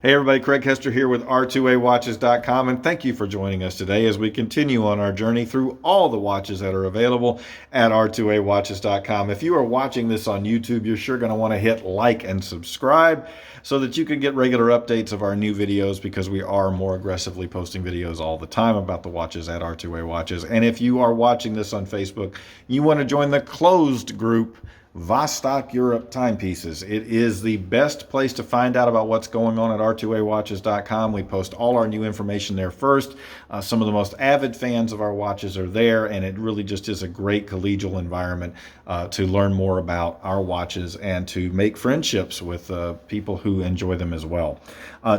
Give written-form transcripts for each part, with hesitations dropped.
Hey everybody, Craig Hester here with R2AWatches.com, and thank you for joining us today as we continue on our journey through all the watches that are available at R2AWatches.com. If you are watching this on YouTube, you're sure going to want to hit like and subscribe so that you can get regular updates of our new videos, because we are more aggressively posting videos all the time about the watches at R2A Watches. And if you are watching this on Facebook, you want to join the closed group Vostok-Europe Timepieces. It is the best place to find out about what's going on at R2AWatches.com. We post all our new information there first. Some of the most avid fans of our watches are there, and it really just is a great collegial environment to learn more about our watches and to make friendships with people who enjoy them as well.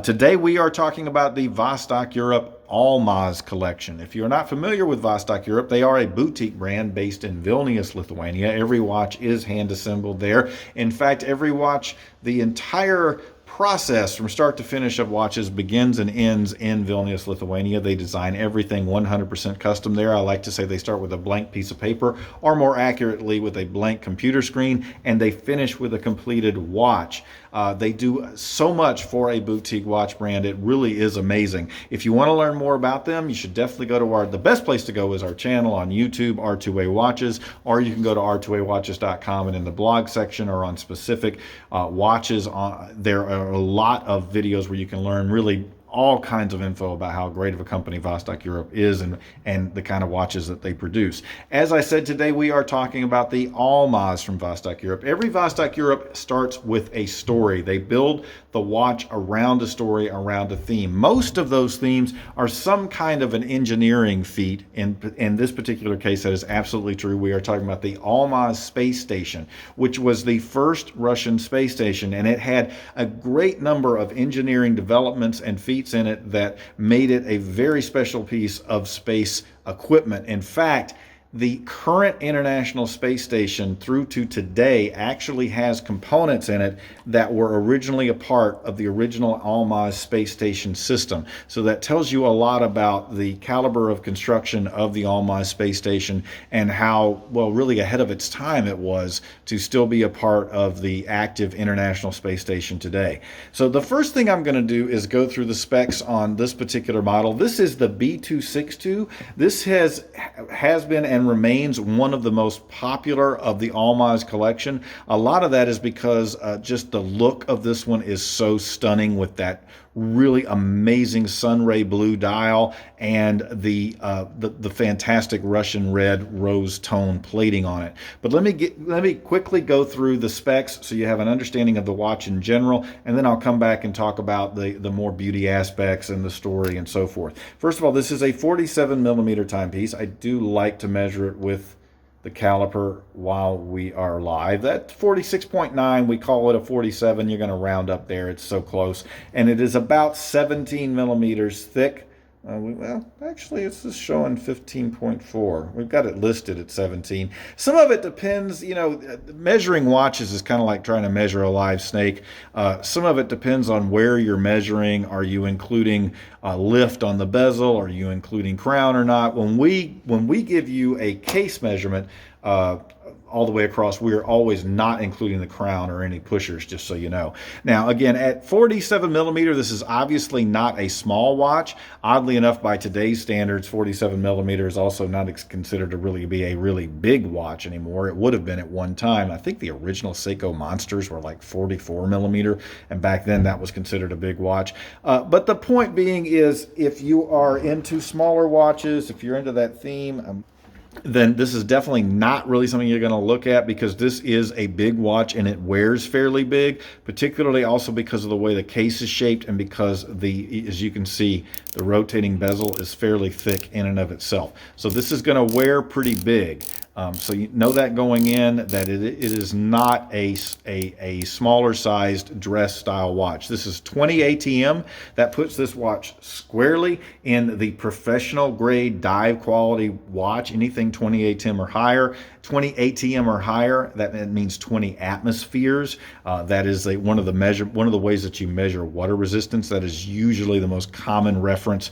Today we are talking about the Vostok-Europe Almaz collection. If you're not familiar with Vostok-Europe, they are a boutique brand based in Vilnius, Lithuania. Every watch is hand assembled there. In fact, every watch, the entire process from start to finish of watches begins and ends in Vilnius, Lithuania. They design everything 100% custom there. I like to say they start with a blank piece of paper, or more accurately with a blank computer screen, and they finish with a completed watch. They do so much for a boutique watch brand. It really is amazing. If you want to learn more about them, you should definitely go to the best place to go is our channel on YouTube, R2A Watches, or you can go to R2AWatches.com, and in the blog section or on specific watches, there are a lot of videos where you can learn really all kinds of info about how great of a company Vostok-Europe is and the kind of watches that they produce. As I said, today we are talking about the Almaz from Vostok-Europe. Every Vostok-Europe starts with a story. They build the watch around a story, around a theme. Most of those themes are some kind of an engineering feat. In this particular case, that is absolutely true. We are talking about the Almaz space station, which was the first Russian space station, and it had a great number of engineering developments and feats in it that made it a very special piece of space equipment. In fact, the current International Space Station through to today actually has components in it that were originally a part of the original Almaz space station system. So that tells you a lot about the caliber of construction of the Almaz space station and how, well, really ahead of its time it was to still be a part of the active International Space Station today. So the first thing I'm going to do is go through the specs on this particular model. This is the B262. This has been and remains one of the most popular of the Almaz collection. A lot of that is because just the look of this one is so stunning, with that really amazing sunray blue dial and the fantastic Russian red rose tone plating on it. But let me quickly go through the specs so you have an understanding of the watch in general, and then I'll come back and talk about the more beauty aspects and the story and so forth. First of all, this is a 47mm timepiece. I do like to measure it with the caliper while we are live. That 46.9, we call it a 47. You're going to round up there. It's so close. And it is about 17mm thick. Well, actually, it's just showing 15.4. We've got it listed at 17. Some of it depends, you know, measuring watches is kind of like trying to measure a live snake. Some of it depends on where you're measuring. Are you including lift on the bezel? Are you including crown or not? When we give you a case measurement, all the way across, we are always not including the crown or any pushers, just so you know. Now, again, at 47mm, this is obviously not a small watch. Oddly enough, by today's standards, 47mm is also not considered to really be a really big watch anymore. It would have been at one time. I think the original Seiko Monsters were like 44mm, and back then that was considered a big watch. But the point being is, if you are into smaller watches, if you're into that theme, then this is definitely not really something you're going to look at, because this is a big watch and it wears fairly big, particularly also because of the way the case is shaped and because as you can see, the rotating bezel is fairly thick in and of itself. So this is going to wear pretty big. So you know that going in, that it is not a smaller sized dress style watch. This is 20 ATM. That puts this watch squarely in the professional grade dive quality watch. Anything 20 ATM or higher. 20 ATM or higher, that means 20 atmospheres. That is one of the ways that you measure water resistance. That is usually the most common reference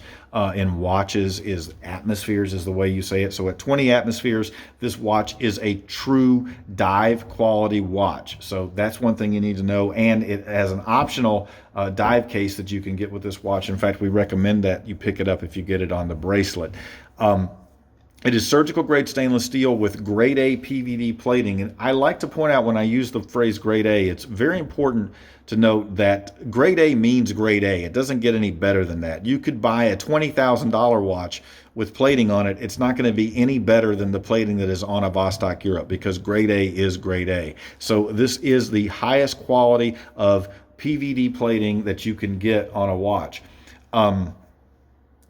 in watches is atmospheres is the way you say it. So at 20 atmospheres, this watch is a true dive quality watch. So that's one thing you need to know. And it has an optional dive case that you can get with this watch. In fact, we recommend that you pick it up if you get it on the bracelet. It is surgical grade stainless steel with grade A PVD plating. And I like to point out when I use the phrase grade A, it's very important to note that grade A means grade A. It doesn't get any better than that. You could buy a $20,000 watch with plating on it. It's not going to be any better than the plating that is on a Vostok-Europe, because grade A is grade A. So this is the highest quality of PVD plating that you can get on a watch.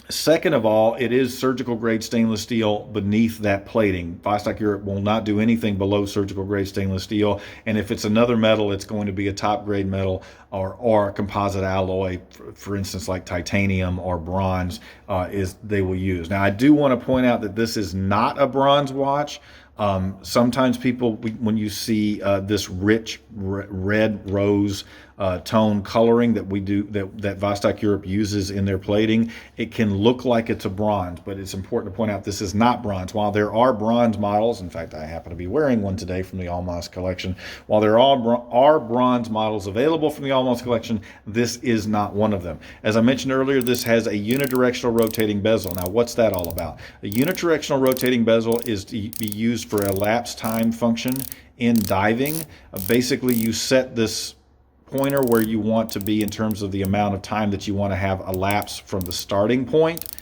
Second of all, it is surgical grade stainless steel beneath that plating. Vostok-Europe will not do anything below surgical grade stainless steel. And if it's another metal, it's going to be a top grade metal or a composite alloy, for instance, like titanium or bronze they will use. Now, I do want to point out that this is not a bronze watch. Sometimes people, when you see this rich red rose tone coloring that that Vostok-Europe uses in their plating, it can look like it's a bronze, but it's important to point out this is not bronze. While there are bronze models, in fact, I happen to be wearing one today from the Almaz collection. While there are bronze models available from the Almaz collection, this is not one of them. As I mentioned earlier, this has a unidirectional rotating bezel. Now, what's that all about? A unidirectional rotating bezel is to be used for a lapse time function in diving. Basically, you set this pointer where you want to be in terms of the amount of time that you want to have elapse from the starting point.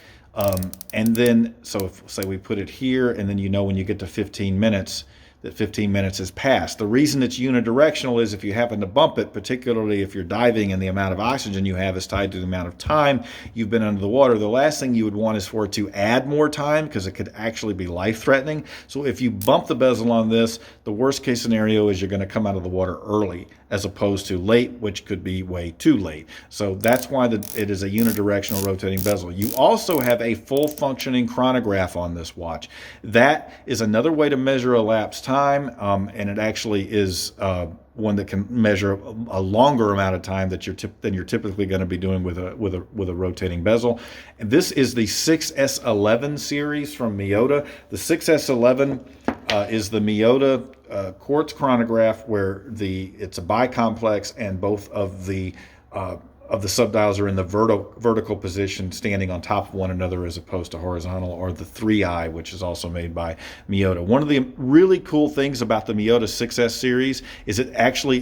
And then, so if, say we put it here, and then when you get to 15 minutes, that 15 minutes has passed. The reason it's unidirectional is if you happen to bump it, particularly if you're diving and the amount of oxygen you have is tied to the amount of time you've been under the water, the last thing you would want is for it to add more time, because it could actually be life-threatening. So if you bump the bezel on this, the worst case scenario is you're going to come out of the water early as opposed to late, which could be way too late. So that's why it is a unidirectional rotating bezel. You also have a full functioning chronograph on this watch. That is another way to measure elapsed time, and it actually is one that can measure a longer amount of time than you're typically going to be doing with a rotating bezel. And this is the 6S11 series from Miyota. The 6S11 is the Miyota Quartz Chronograph, where it's a bicomplex and both of the subdials are in the vertical position, standing on top of one another as opposed to horizontal, or the 3-eye, which is also made by Miyota. One of the really cool things about the Miyota 6S series is it actually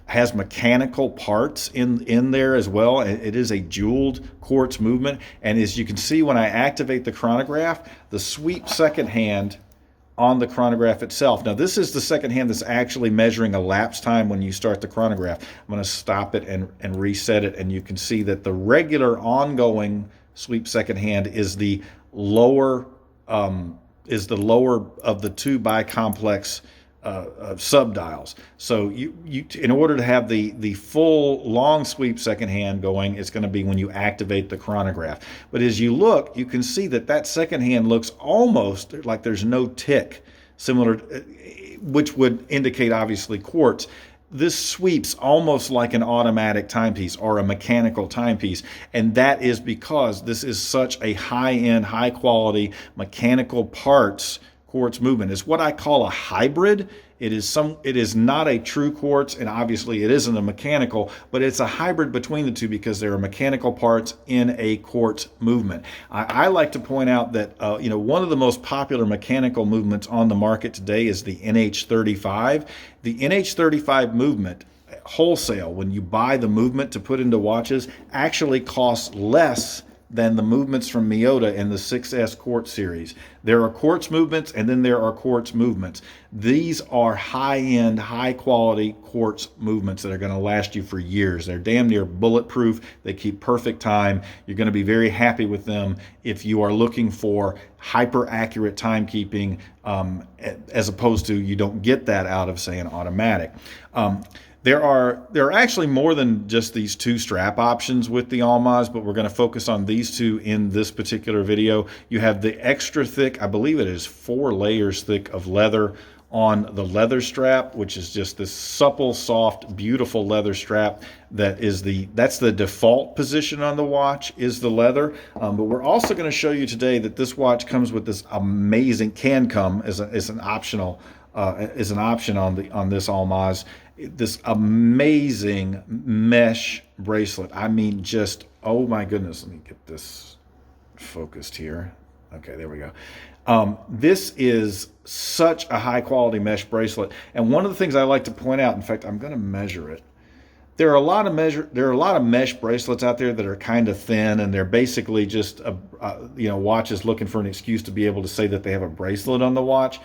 has mechanical parts in there as well. It is a jeweled quartz movement, and as you can see when I activate the chronograph, the sweep second hand on the chronograph itself. Now, this is the second hand that's actually measuring elapsed time when you start the chronograph. I'm going to stop it and reset it, and you can see that the regular ongoing sweep second hand is the lower of the two bicomplex subdials. So in order to have the full long sweep second hand going, it's going to be when you activate the chronograph. But as you look, you can see that second hand looks almost like there's no tick, which would indicate obviously quartz. This sweeps almost like an automatic timepiece or a mechanical timepiece, and that is because this is such a high-end, high-quality mechanical parts quartz movement. It's what I call a hybrid. It is not a true quartz, and obviously it isn't a mechanical, but it's a hybrid between the two because there are mechanical parts in a quartz movement. I like to point out that one of the most popular mechanical movements on the market today is the NH35. The NH35 movement wholesale, when you buy the movement to put into watches, actually costs less than the movements from Miyota in the 6S Quartz series. There are quartz movements, and then there are quartz movements. These are high-end, high-quality quartz movements that are going to last you for years. They're damn near bulletproof. They keep perfect time. You're going to be very happy with them if you are looking for hyper-accurate timekeeping, as opposed to you don't get that out of, say, an automatic. There are actually more than just these two strap options with the Almaz, but we're going to focus on these two in this particular video. You have the extra thick, I believe it is 4 layers thick of leather on the leather strap, which is just this supple, soft, beautiful leather strap. That's the default position on the watch, is the leather. But we're also going to show you today that this watch comes with this amazing, can come as an option on this Almaz, this amazing mesh bracelet. I mean, just, oh my goodness. Let me get this focused here. Okay, there we go. This is such a high quality mesh bracelet. And one of the things I like to point out, in fact, I'm going to measure it. There are a lot of mesh bracelets out there that are kind of thin, and they're basically just watches looking for an excuse to be able to say that they have a bracelet on the watch.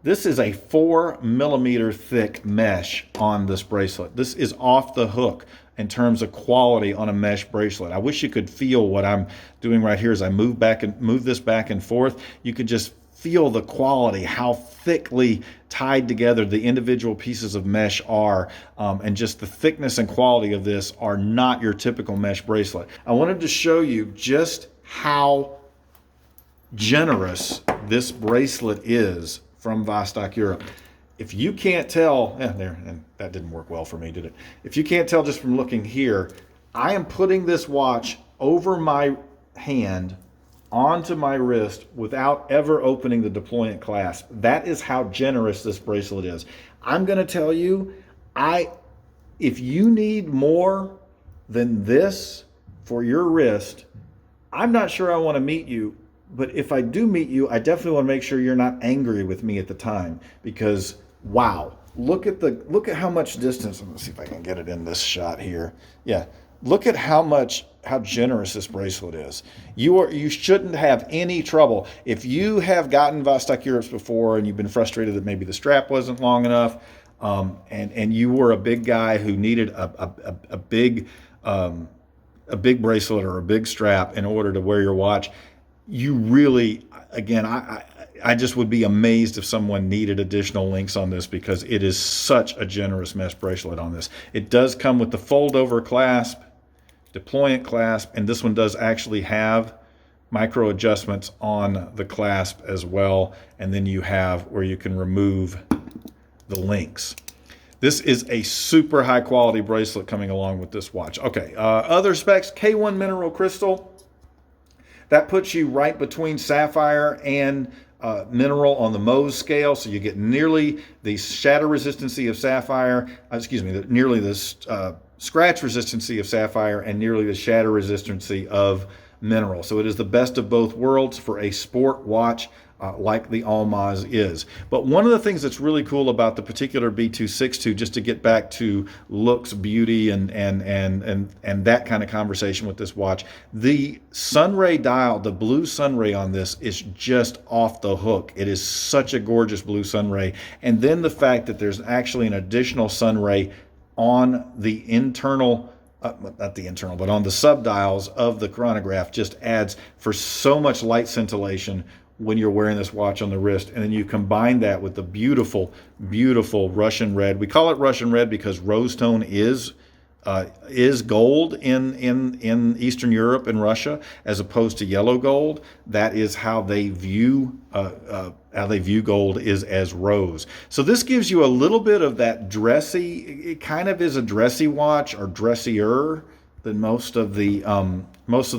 This is a 4 millimeter thick mesh on this bracelet. This is off the hook in terms of quality on a mesh bracelet. I wish you could feel what I'm doing right here as I move this back and forth. You could just feel the quality, how thickly tied together the individual pieces of mesh are, and just the thickness and quality of this are not your typical mesh bracelet. I wanted to show you just how generous this bracelet is from Vostok-Europe. If you can't tell, and that didn't work well for me, did it? If you can't tell just from looking here, I am putting this watch over my hand onto my wrist without ever opening the deployant clasp. That is how generous this bracelet is. I'm going to tell you, if you need more than this for your wrist, I'm not sure I want to meet you. But if I do meet you, I definitely want to make sure you're not angry with me at the time, because wow, look at how much distance. Let's see if I can get it in this shot here. Yeah, look at how generous this bracelet is. You shouldn't have any trouble. If you have gotten Vostok-Europes before and you've been frustrated that maybe the strap wasn't long enough, and you were a big guy who needed a big bracelet or a big strap in order to wear your watch, you really, again, I just would be amazed if someone needed additional links on this, because it is such a generous mesh bracelet on this. It does come with the fold-over clasp, deployant clasp, and this one does actually have micro adjustments on the clasp as well. And then you have where you can remove the links. This is a super high quality bracelet coming along with this watch. Okay, other specs, K1 Mineral Crystal. That puts you right between sapphire and mineral on the Mohs scale, so you get nearly the shatter resistancy of sapphire, nearly the scratch resistancy of sapphire and nearly the shatter resistancy of mineral. So it is the best of both worlds for a sport watch like the Almaz is. But one of the things that's really cool about the particular B262, just to get back to looks, beauty, and that kind of conversation with this watch, the sunray dial, the blue sunray on this is just off the hook. It is such a gorgeous blue sunray. And then the fact that there's actually an additional sunray on the internal, not the internal, but on the subdials of the chronograph just adds for so much light scintillation when you're wearing this watch on the wrist. And then you combine that with the beautiful, beautiful Russian red. We call it Russian red because rose tone is gold in Eastern Europe and Russia, as opposed to yellow gold. That is how they view gold, is as rose. So this gives you a little bit of that dressy. It kind of is a dressy watch, or dressier than most of the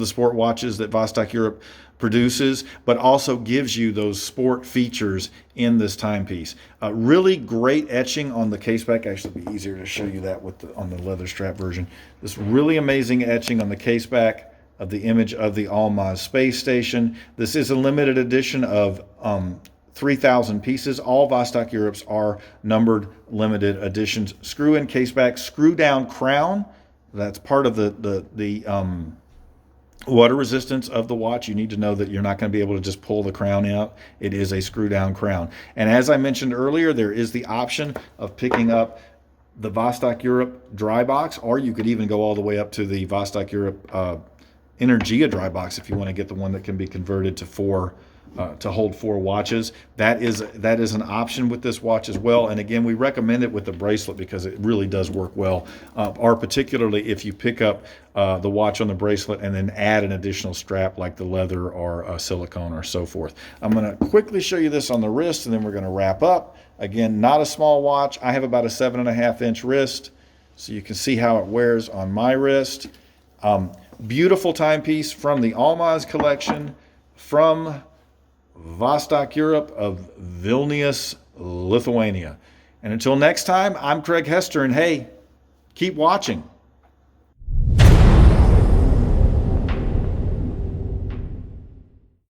sport watches that Vostok-Europe produces, but also gives you those sport features in this timepiece. Really great etching on the case back. Actually, it'd be easier to show you that on the leather strap version. This really amazing etching on the case back of the image of the Almaz space station. This is a limited edition of 3,000 pieces. All Vostok-Europes are numbered limited editions. Screw-in case back, screw-down crown. That's part of the water resistance of the watch. You need to know that you're not going to be able to just pull the crown out. It is a screw-down crown. And as I mentioned earlier, there is the option of picking up the Vostok-Europe dry box, or you could even go all the way up to the Vostok-Europe Energia dry box if you want to get the one that can be converted to hold 4 watches. That is an option with this watch as well. And again, we recommend it with the bracelet because it really does work well, or particularly if you pick up the watch on the bracelet and then add an additional strap like the leather or silicone or so forth. I'm going to quickly show you this on the wrist, and then we're going to wrap up. Again, not a small watch. I have about a 7.5-inch wrist, so you can see how it wears on my wrist. Beautiful timepiece from the Almaz collection from Vostok-Europe of Vilnius, Lithuania. And until next time, I'm Craig Hester, and hey, keep watching.